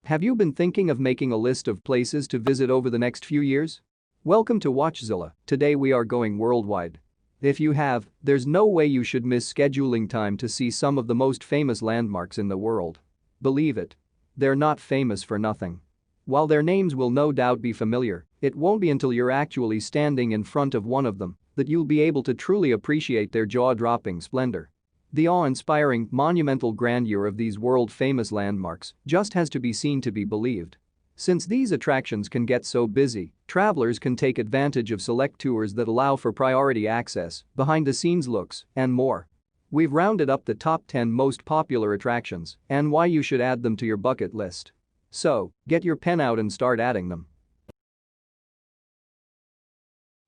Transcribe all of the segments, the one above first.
Have you been thinking of making a list of places to visit over the next few years? Welcome to WatchZilla. Today we are going worldwide. If you have, there's no way you should miss scheduling time to see some of the most famous landmarks in the world. Believe it. They're not famous for nothing. While their names will no doubt be familiar, it won't be until you're actually standing in front of one of them that you'll be able to truly appreciate their jaw-dropping splendor. The awe-inspiring, monumental grandeur of these world-famous landmarks just has to be seen to be believed. Since these attractions can get so busy, travelers can take advantage of select tours that allow for priority access, behind-the-scenes looks, and more. We've rounded up the top 10 most popular attractions and why you should add them to your bucket list. So, get your pen out and start adding them.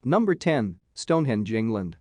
Number 10. Stonehenge, England.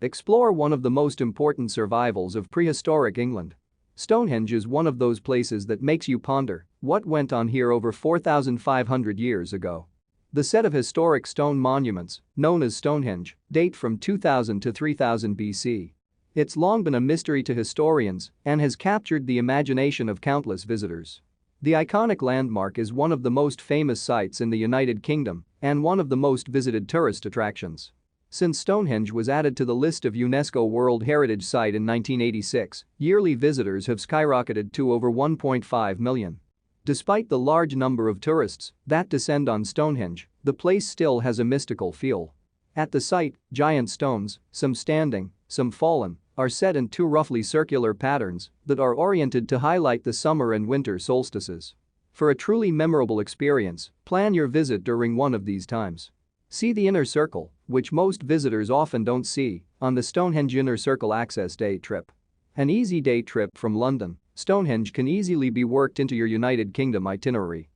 Explore one of the most important survivals of prehistoric England. Stonehenge is one of those places that makes you ponder what went on here over 4,500 years ago. The set of historic stone monuments, known as Stonehenge, date from 2000 to 3000 BC. It's long been a mystery to historians and has captured the imagination of countless visitors. The iconic landmark is one of the most famous sites in the United Kingdom and one of the most visited tourist attractions. Since Stonehenge was added to the list of UNESCO World Heritage Site in 1986, yearly visitors have skyrocketed to over 1.5 million. Despite the large number of tourists that descend on Stonehenge, the place still has a mystical feel. At the site, giant stones, some standing, some fallen, are set in two roughly circular patterns that are oriented to highlight the summer and winter solstices. For a truly memorable experience, plan your visit during one of these times. See the Inner Circle, which most visitors often don't see, on the Stonehenge Inner Circle Access Day trip. An easy day trip from London, Stonehenge can easily be worked into your United Kingdom itinerary.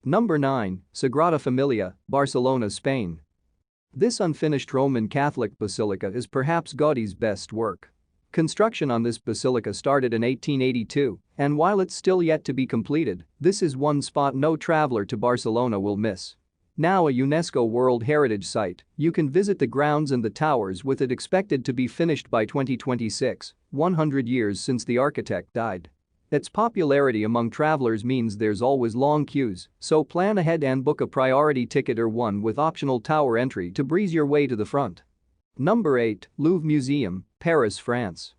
Number 9. Sagrada Familia, Barcelona, Spain. This unfinished Roman Catholic basilica is perhaps Gaudi's best work. Construction on this basilica started in 1882, and while it's still yet to be completed, this is one spot no traveler to Barcelona will miss. Now a UNESCO World Heritage Site, you can visit the grounds and the towers with it expected to be finished by 2026, 100 years since the architect died. Its popularity among travelers means there's always long queues, so plan ahead and book a priority ticket or one with optional tower entry to breeze your way to the front. Number 8. Louvre Museum, Paris, France.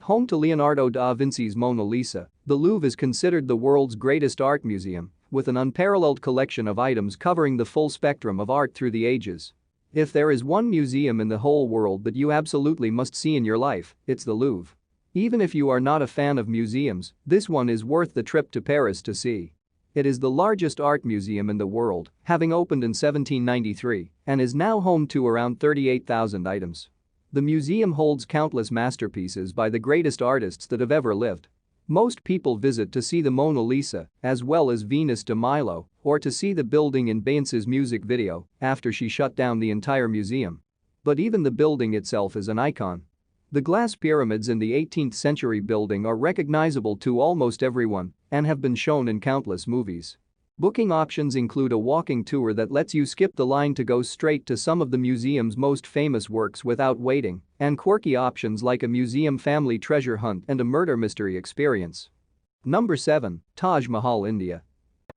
Home to Leonardo da Vinci's Mona Lisa, the Louvre is considered the world's greatest art museum, with an unparalleled collection of items covering the full spectrum of art through the ages. If there is one museum in the whole world that you absolutely must see in your life, it's the Louvre. Even if you are not a fan of museums, this one is worth the trip to Paris to see. It is the largest art museum in the world, having opened in 1793, and is now home to around 38,000 items. The museum holds countless masterpieces by the greatest artists that have ever lived. Most people visit to see the Mona Lisa, as well as Venus de Milo, or to see the building in Beyoncé's music video after she shut down the entire museum. But even the building itself is an icon. The glass pyramids in the 18th century building are recognizable to almost everyone and have been shown in countless movies. Booking options include a walking tour that lets you skip the line to go straight to some of the museum's most famous works without waiting, and quirky options like a museum family treasure hunt and a murder mystery experience. Number 7. Taj Mahal, India.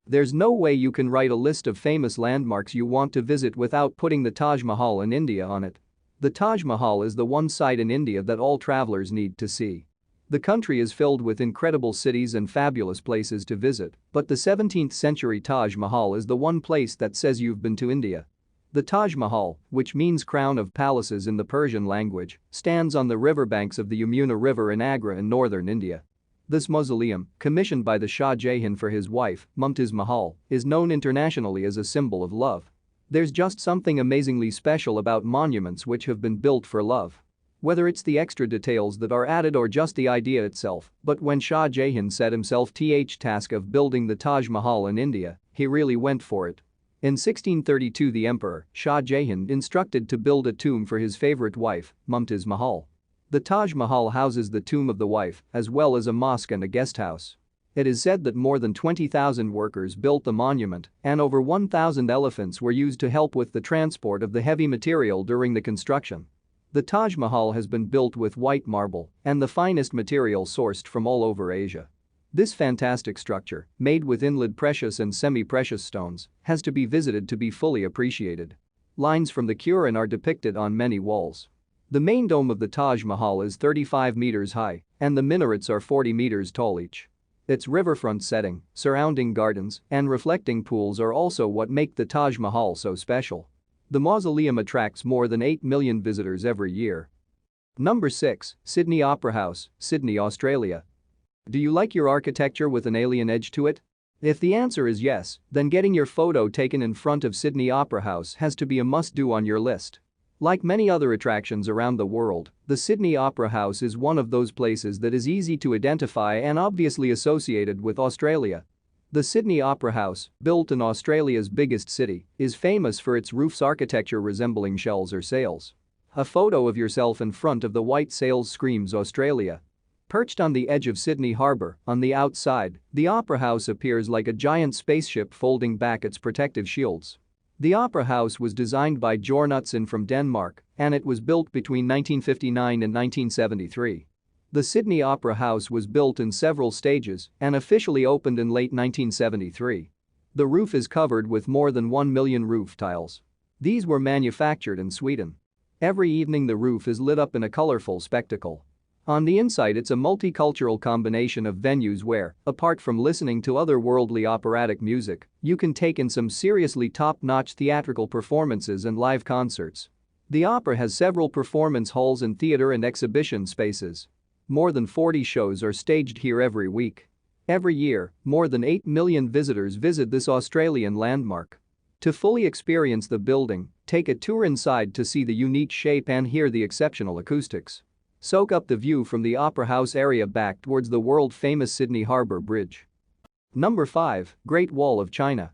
There's no way you can write a list of famous landmarks you want to visit without putting the Taj Mahal in India on it. The Taj Mahal is the one site in India that all travelers need to see. The country is filled with incredible cities and fabulous places to visit, but the 17th century Taj Mahal is the one place that says you've been to India. The Taj Mahal, which means crown of palaces in the Persian language, stands on the riverbanks of the Yamuna River in Agra in northern India. This mausoleum, commissioned by the Shah Jahan for his wife, Mumtaz Mahal, is known internationally as a symbol of love. There's just something amazingly special about monuments which have been built for love. Whether it's the extra details that are added or just the idea itself, but when Shah Jahan set himself the task of building the Taj Mahal in India, he really went for it. In 1632 the emperor, Shah Jahan, instructed to build a tomb for his favorite wife, Mumtaz Mahal. The Taj Mahal houses the tomb of the wife, as well as a mosque and a guest house. It is said that more than 20,000 workers built the monument, and over 1,000 elephants were used to help with the transport of the heavy material during the construction. The Taj Mahal has been built with white marble and the finest material sourced from all over Asia. This fantastic structure, made with inlaid precious and semi-precious stones, has to be visited to be fully appreciated. Lines from the Quran are depicted on many walls. The main dome of the Taj Mahal is 35 meters high, and the minarets are 40 meters tall each. Its riverfront setting, surrounding gardens, and reflecting pools are also what make the Taj Mahal so special. The mausoleum attracts more than 8 million visitors every year. Number 6, Sydney Opera House, Sydney, Australia. Do you like your architecture with an alien edge to it? If the answer is yes, then getting your photo taken in front of Sydney Opera House has to be a must-do on your list. Like many other attractions around the world, the Sydney Opera House is one of those places that is easy to identify and obviously associated with Australia. The Sydney Opera House, built in Australia's biggest city, is famous for its roof's architecture resembling shells or sails. A photo of yourself in front of the white sails screams Australia. Perched on the edge of Sydney Harbour, on the outside, the Opera House appears like a giant spaceship folding back its protective shields. The Opera House was designed by Jørgen Utzon from Denmark, and it was built between 1959 and 1973. The Sydney Opera House was built in several stages and officially opened in late 1973. The roof is covered with more than 1 million roof tiles. These were manufactured in Sweden. Every evening the roof is lit up in a colorful spectacle. On the inside it's a multicultural combination of venues where, apart from listening to otherworldly operatic music, you can take in some seriously top-notch theatrical performances and live concerts. The opera has several performance halls and theater and exhibition spaces. More than 40 shows are staged here every week. Every year, more than 8 million visitors visit this Australian landmark. To fully experience the building, take a tour inside to see the unique shape and hear the exceptional acoustics. Soak up the view from the Opera House area back towards the world-famous Sydney Harbour Bridge. Number 5, Great Wall of China.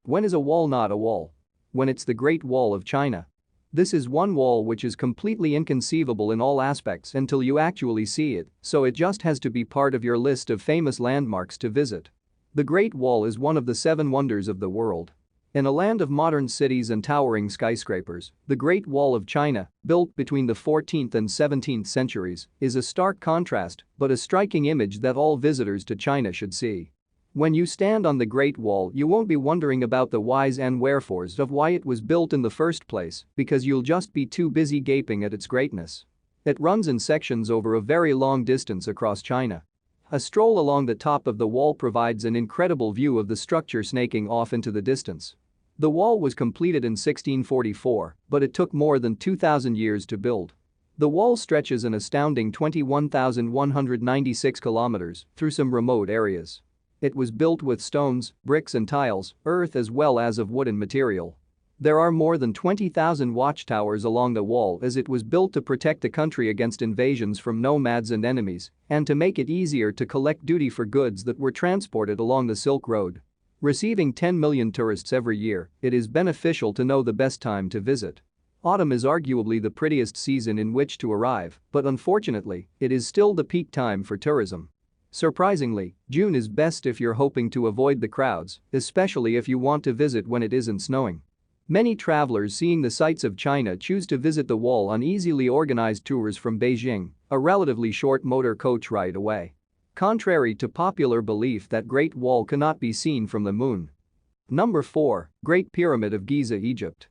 When is a wall not a wall? When it's the Great Wall of China. This is one wall which is completely inconceivable in all aspects until you actually see it, so it just has to be part of your list of famous landmarks to visit. The Great Wall is one of the 7 wonders of the world. In a land of modern cities and towering skyscrapers, the Great Wall of China, built between the 14th and 17th centuries, is a stark contrast but a striking image that all visitors to China should see. When you stand on the Great Wall, you won't be wondering about the whys and wherefores of why it was built in the first place, because you'll just be too busy gaping at its greatness. It runs in sections over a very long distance across China. A stroll along the top of the wall provides an incredible view of the structure snaking off into the distance. The wall was completed in 1644, but it took more than 2,000 years to build. The wall stretches an astounding 21,196 kilometers through some remote areas. It was built with stones, bricks and tiles, earth as well as of wooden material. There are more than 20,000 watchtowers along the wall as it was built to protect the country against invasions from nomads and enemies and to make it easier to collect duty for goods that were transported along the Silk Road. Receiving 10 million tourists every year, it is beneficial to know the best time to visit. Autumn is arguably the prettiest season in which to arrive, but unfortunately, it is still the peak time for tourism. Surprisingly, June is best if you're hoping to avoid the crowds, especially if you want to visit when it isn't snowing. Many travelers seeing the sights of China choose to visit the wall on easily organized tours from Beijing, a relatively short motor coach ride away. Contrary to popular belief that Great Wall cannot be seen from the moon. Number 4, Great Pyramid of Giza, Egypt.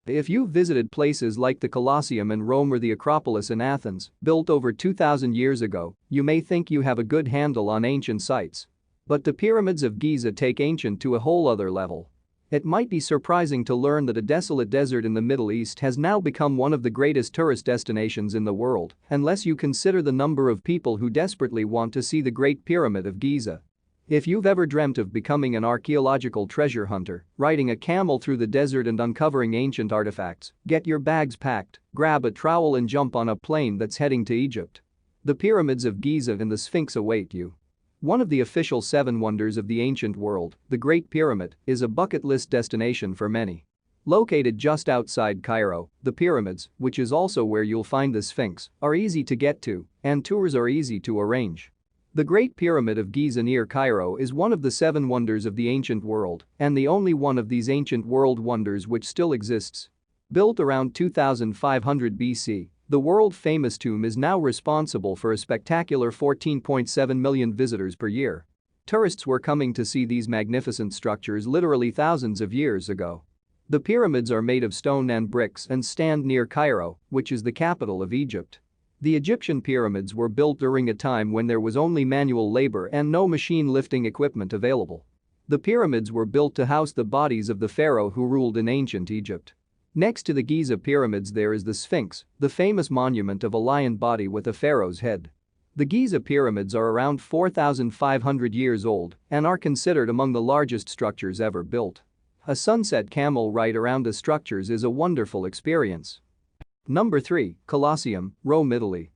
If you've visited places like the Colosseum in Rome or the Acropolis in Athens, built over 2,000 years ago, you may think you have a good handle on ancient sites. But the pyramids of Giza take ancient to a whole other level. It might be surprising to learn that a desolate desert in the Middle East has now become one of the greatest tourist destinations in the world, unless you consider the number of people who desperately want to see the Great Pyramid of Giza. If you've ever dreamt of becoming an archaeological treasure hunter, riding a camel through the desert and uncovering ancient artifacts, get your bags packed, grab a trowel and jump on a plane that's heading to Egypt. The pyramids of Giza and the Sphinx await you. One of the official 7 wonders of the ancient world, the Great Pyramid, is a bucket list destination for many. Located just outside Cairo, the pyramids, which is also where you'll find the Sphinx, are easy to get to, and tours are easy to arrange. The Great Pyramid of Giza near Cairo is one of the 7 wonders of the ancient world and the only one of these ancient world wonders which still exists. Built around 2500 BC, The world-famous tomb is now responsible for a spectacular 14.7 million visitors per year. Tourists were coming to see these magnificent structures literally thousands of years ago. The pyramids are made of stone and bricks and stand near Cairo, which is the capital of Egypt. The Egyptian pyramids were built during a time when there was only manual labor and no machine lifting equipment available. The pyramids were built to house the bodies of the pharaoh who ruled in ancient Egypt. Next to the Giza pyramids there is the Sphinx, the famous monument of a lion body with a pharaoh's head. The Giza pyramids are around 4,500 years old and are considered among the largest structures ever built. A sunset camel ride around the structures is a wonderful experience. Number 3, Colosseum, Rome, Italy.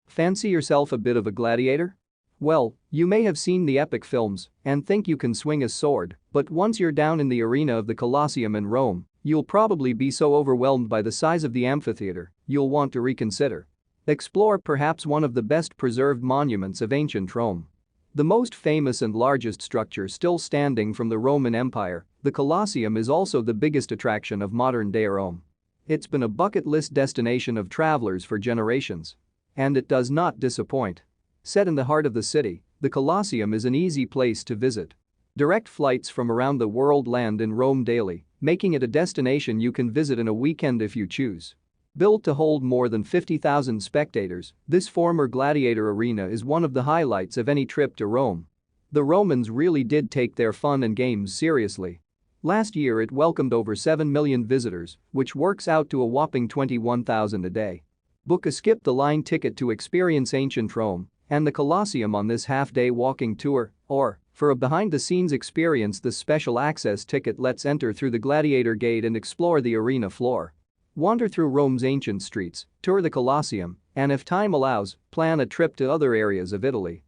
Fancy yourself a bit of a gladiator? Well, you may have seen the epic films and think you can swing a sword, but once you're down in the arena of the Colosseum in Rome, you'll probably be so overwhelmed by the size of the amphitheater, you'll want to reconsider. Explore perhaps one of the best preserved monuments of ancient Rome. The most famous and largest structure still standing from the Roman Empire, the Colosseum is also the biggest attraction of modern-day Rome. It's been a bucket list destination of travelers for generations. And it does not disappoint. Set in the heart of the city, the Colosseum is an easy place to visit. Direct flights from around the world land in Rome daily, making it a destination you can visit in a weekend if you choose. Built to hold more than 50,000 spectators, this former gladiator arena is one of the highlights of any trip to Rome. The Romans really did take their fun and games seriously. Last year it welcomed over 7 million visitors, which works out to a whopping 21,000 a day. Book a skip-the-line ticket to experience ancient Rome and the Colosseum on this half-day walking tour, or, for a behind-the-scenes experience, the special access ticket lets enter through the Gladiator Gate and explore the arena floor. Wander through Rome's ancient streets, tour the Colosseum, and if time allows, plan a trip to other areas of Italy.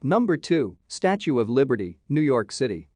Number 2, Statue of Liberty, New York City.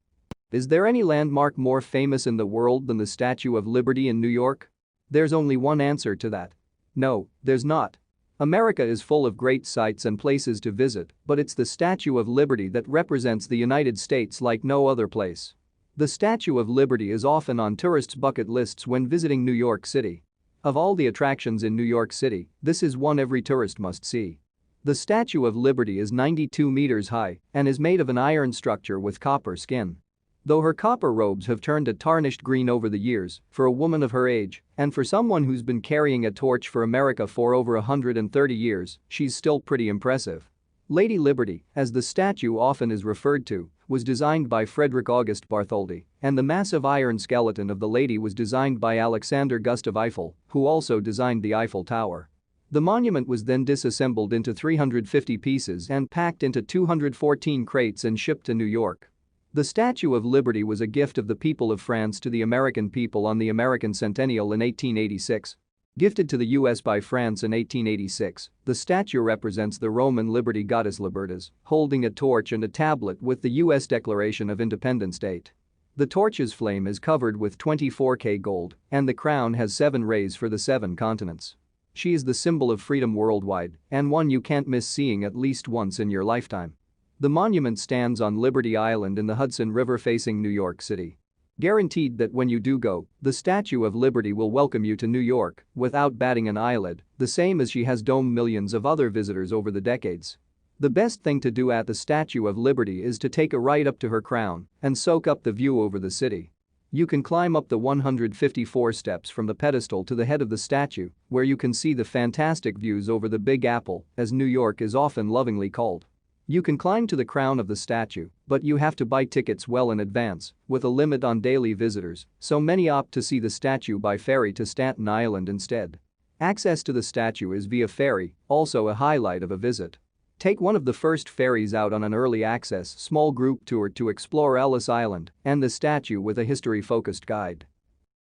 Is there any landmark more famous in the world than the Statue of Liberty in New York? There's only one answer to that. No, there's not. America is full of great sights and places to visit, but it's the Statue of Liberty that represents the United States like no other place. The Statue of Liberty is often on tourists' bucket lists when visiting New York City. Of all the attractions in New York City, this is one every tourist must see. The Statue of Liberty is 92 meters high and is made of an iron structure with copper skin. Though her copper robes have turned a tarnished green over the years, for a woman of her age and for someone who's been carrying a torch for America for over 130 years, she's still pretty impressive. Lady Liberty, as the statue often is referred to, was designed by Frederick August Bartholdi, and the massive iron skeleton of the lady was designed by Alexander Gustav Eiffel, who also designed the Eiffel Tower. The monument was then disassembled into 350 pieces and packed into 214 crates and shipped to New York. The Statue of Liberty was a gift of the people of France to the American people on the American Centennial in 1886. Gifted to the US by France in 1886, the statue represents the Roman liberty goddess Libertas, holding a torch and a tablet with the US Declaration of Independence date. The torch's flame is covered with 24K gold, and the crown has 7 rays for the 7 continents. She is the symbol of freedom worldwide, and one you can't miss seeing at least once in your lifetime. The monument stands on Liberty Island in the Hudson River facing New York City. Guaranteed that when you do go, the Statue of Liberty will welcome you to New York without batting an eyelid, the same as she has domed millions of other visitors over the decades. The best thing to do at the Statue of Liberty is to take a ride up to her crown and soak up the view over the city. You can climb up the 154 steps from the pedestal to the head of the statue, where you can see the fantastic views over the Big Apple, as New York is often lovingly called. You can climb to the crown of the statue, but you have to buy tickets well in advance, with a limit on daily visitors, so many opt to see the statue by ferry to Staten Island instead. Access to the statue is via ferry, also a highlight of a visit. Take one of the first ferries out on an early access small group tour to explore Ellis Island and the statue with a history-focused guide.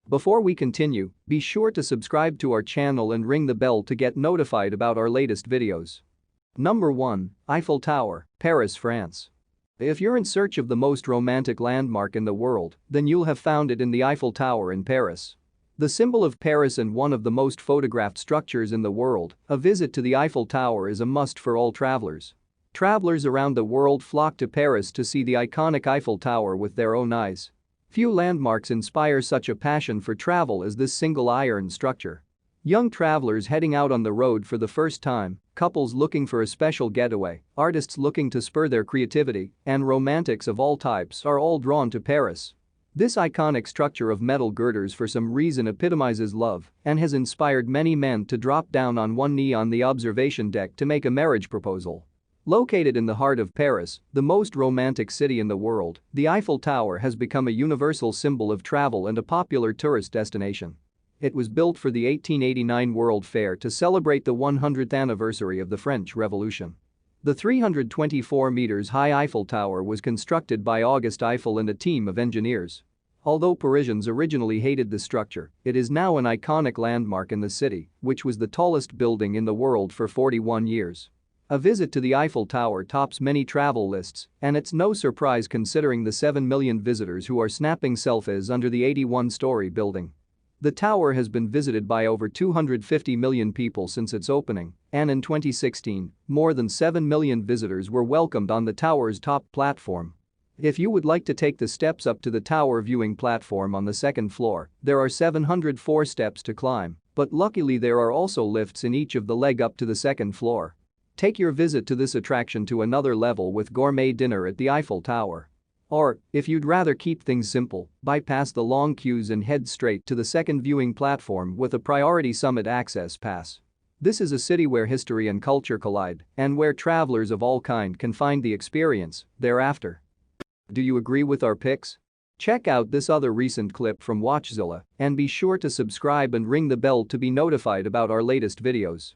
Before we continue, be sure to subscribe to our channel and ring the bell to get notified about our latest videos. Number 1, Eiffel Tower, Paris, France. If you're in search of the most romantic landmark in the world, then you'll have found it in the Eiffel Tower in Paris. The symbol of Paris and one of the most photographed structures in the world, a visit to the Eiffel Tower is a must for all travelers. Travelers around the world flock to Paris to see the iconic Eiffel Tower with their own eyes. Few landmarks inspire such a passion for travel as this single iron structure. Young travelers heading out on the road for the first time, couples looking for a special getaway, artists looking to spur their creativity, and romantics of all types are all drawn to Paris. This iconic structure of metal girders for some reason epitomizes love and has inspired many men to drop down on one knee on the observation deck to make a marriage proposal. Located in the heart of Paris, the most romantic city in the world, the Eiffel Tower has become a universal symbol of travel and a popular tourist destination. It was built for the 1889 World Fair to celebrate the 100th anniversary of the French Revolution. The 324 meters high Eiffel Tower was constructed by Auguste Eiffel and a team of engineers. Although Parisians originally hated the structure, it is now an iconic landmark in the city, which was the tallest building in the world for 41 years. A visit to the Eiffel Tower tops many travel lists, and it's no surprise considering the 7 million visitors who are snapping selfies under the 81-story building. The tower has been visited by over 250 million people since its opening, and in 2016, more than 7 million visitors were welcomed on the tower's top platform. If you would like to take the steps up to the tower viewing platform on the second floor, there are 704 steps to climb, but luckily there are also lifts in each of the leg up to the second floor. Take your visit to this attraction to another level with gourmet dinner at the Eiffel Tower. Or, if you'd rather keep things simple, bypass the long queues and head straight to the second viewing platform with a priority summit access pass. This is a city where history and culture collide and where travelers of all kinds can find the experience thereafter. Do you agree with our picks? Check out this other recent clip from WatchZilla and be sure to subscribe and ring the bell to be notified about our latest videos.